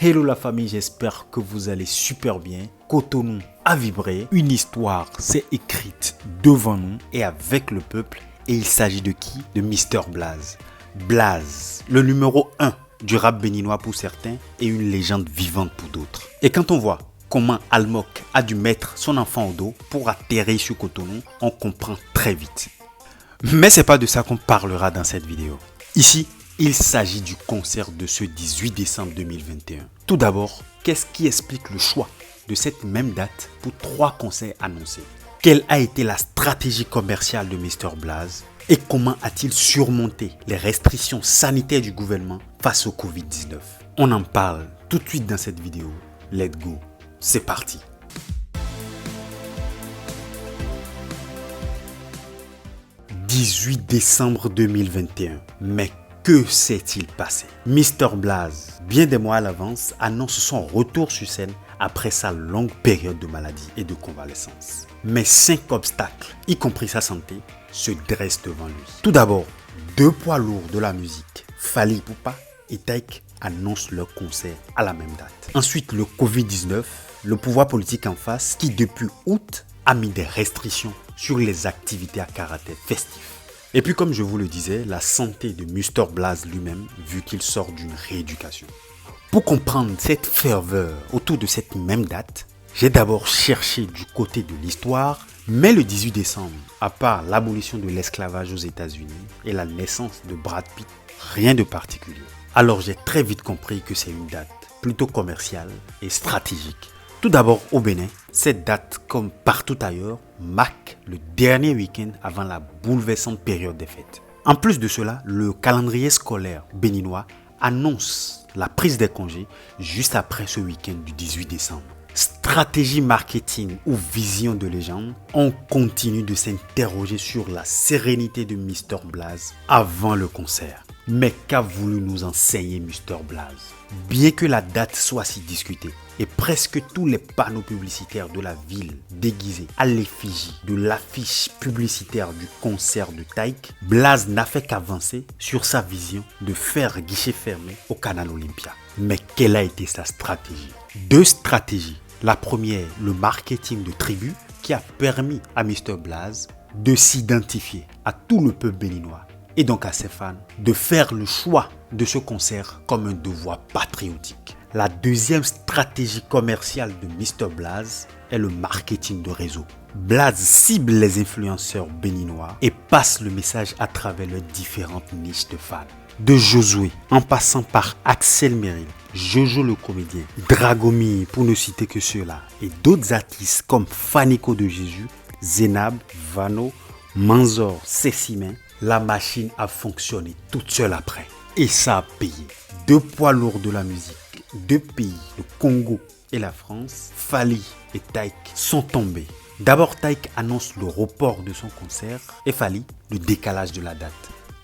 Hello la famille, j'espère que vous allez super bien. Cotonou a vibré, une histoire s'est écrite devant nous et avec le peuple. Et il s'agit de qui? De Mr Blaze. Blaze, le numéro 1 du rap béninois pour certains et une légende vivante pour d'autres. Et quand on voit comment Almok a dû mettre son enfant au dos pour atterrir sur Cotonou, on comprend très vite. Mais c'est pas de ça qu'on parlera dans cette vidéo. Ici, il s'agit du concert de ce 18 décembre 2021. Tout d'abord, qu'est-ce qui explique le choix de cette même date pour 3 concerts annoncés? Quelle a été la stratégie commerciale de Mr Blaze? Et comment a-t-il surmonté les restrictions sanitaires du gouvernement face au Covid-19? On en parle tout de suite dans cette vidéo. Let's go, c'est parti. « 18 décembre 2021, mais que s'est-il passé? Mr Blaze, bien des mois à l'avance, annonce son retour sur scène après sa longue période de maladie et de convalescence. Mais 5 obstacles, y compris sa santé, se dressent devant lui. Tout d'abord, 2 poids lourds de la musique, Fally Ipupa et Taïk, annoncent leur concert à la même date. Ensuite, le Covid-19, le pouvoir politique en face qui depuis août a mis des restrictions sur les activités à caractère festif. Et puis comme je vous le disais, la santé de Mr Blaze lui-même, vu qu'il sort d'une rééducation. Pour comprendre cette ferveur autour de cette même date, j'ai d'abord cherché du côté de l'histoire, mais le 18 décembre, à part l'abolition de l'esclavage aux États-Unis et la naissance de Brad Pitt, rien de particulier. Alors j'ai très vite compris que c'est une date plutôt commerciale et stratégique. Tout d'abord au Bénin, cette date, comme partout ailleurs, marque le dernier week-end avant la bouleversante période des fêtes. En plus de cela, le calendrier scolaire béninois annonce la prise des congés juste après ce week-end du 18 décembre. Stratégie marketing ou vision de légende, on continue de s'interroger sur la sérénité de Mr Blaze avant le concert. Mais qu'a voulu nous enseigner Mr Blaze? Bien que la date soit si discutée et presque tous les panneaux publicitaires de la ville déguisés à l'effigie de l'affiche publicitaire du concert de Taïk, Blaze n'a fait qu'avancer sur sa vision de faire guichet fermé au Canal Olympia. Mais quelle a été sa stratégie? 2 stratégies. La première, le marketing de tribu qui a permis à Mr Blaze de s'identifier à tout le peuple béninois et donc à ses fans de faire le choix de ce concert comme un devoir patriotique. La deuxième stratégie commerciale de Mr Blaze est le marketing de réseau. Blaze cible les influenceurs béninois et passe le message à travers leurs différentes niches de fans. De Josué, en passant par Axel Merrill, Jojo le comédien, Dragomi pour ne citer que ceux-là, et d'autres artistes comme Fanico de Jésus, Zenab, Vano, Manzor, Cessimain, la machine a fonctionné toute seule après. Et ça a payé. 2 poids lourds de la musique, 2 pays, le Congo et la France, Fally et Taïk sont tombés. D'abord, Taïk annonce le report de son concert et Fally le décalage de la date.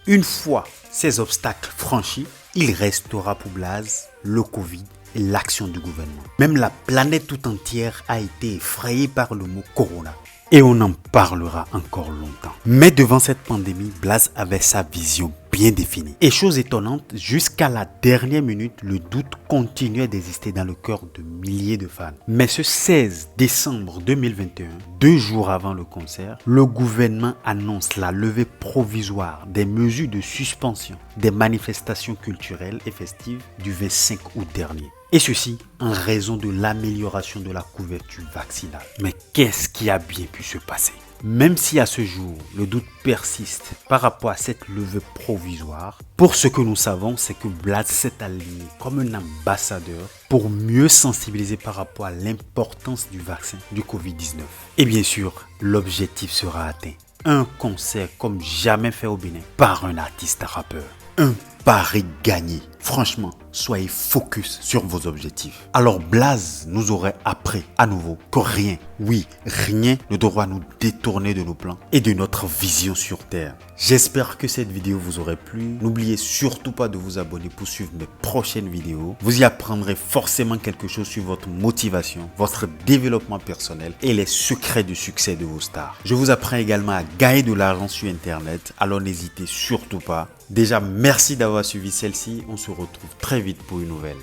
Une fois ces obstacles franchis, il restera pour Blaze le Covid et l'action du gouvernement. Même la planète tout entière a été effrayée par le mot Corona. Et on en parlera encore longtemps. Mais devant cette pandémie, Blaze avait sa vision bien définie. Et chose étonnante, jusqu'à la dernière minute, le doute continuait d'exister dans le cœur de milliers de fans. Mais ce 16 décembre 2021, 2 jours avant le concert, le gouvernement annonce la levée provisoire des mesures de suspension des manifestations culturelles et festives du 25 août dernier. Et ceci en raison de l'amélioration de la couverture vaccinale. Mais qu'est-ce qui a bien pu se passer? Même si à ce jour, le doute persiste par rapport à cette levée provisoire, pour ce que nous savons, c'est que Blaze s'est aligné comme un ambassadeur pour mieux sensibiliser par rapport à l'importance du vaccin du Covid-19. Et bien sûr, l'objectif sera atteint. Un concert comme jamais fait au Bénin par un artiste rappeur. Un pari gagné. Franchement, soyez focus sur vos objectifs. Alors Blaze nous aurait appris à nouveau que rien, oui, rien ne devra nous détourner de nos plans et de notre vision sur Terre. J'espère que cette vidéo vous aurait plu. N'oubliez surtout pas de vous abonner pour suivre mes prochaines vidéos. Vous y apprendrez forcément quelque chose sur votre motivation, votre développement personnel et les secrets du succès de vos stars. Je vous apprends également à gagner de l'argent sur Internet, alors n'hésitez surtout pas. Déjà, merci d'avoir suivi celle-ci. On se retrouve très vite pour une nouvelle.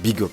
Big up!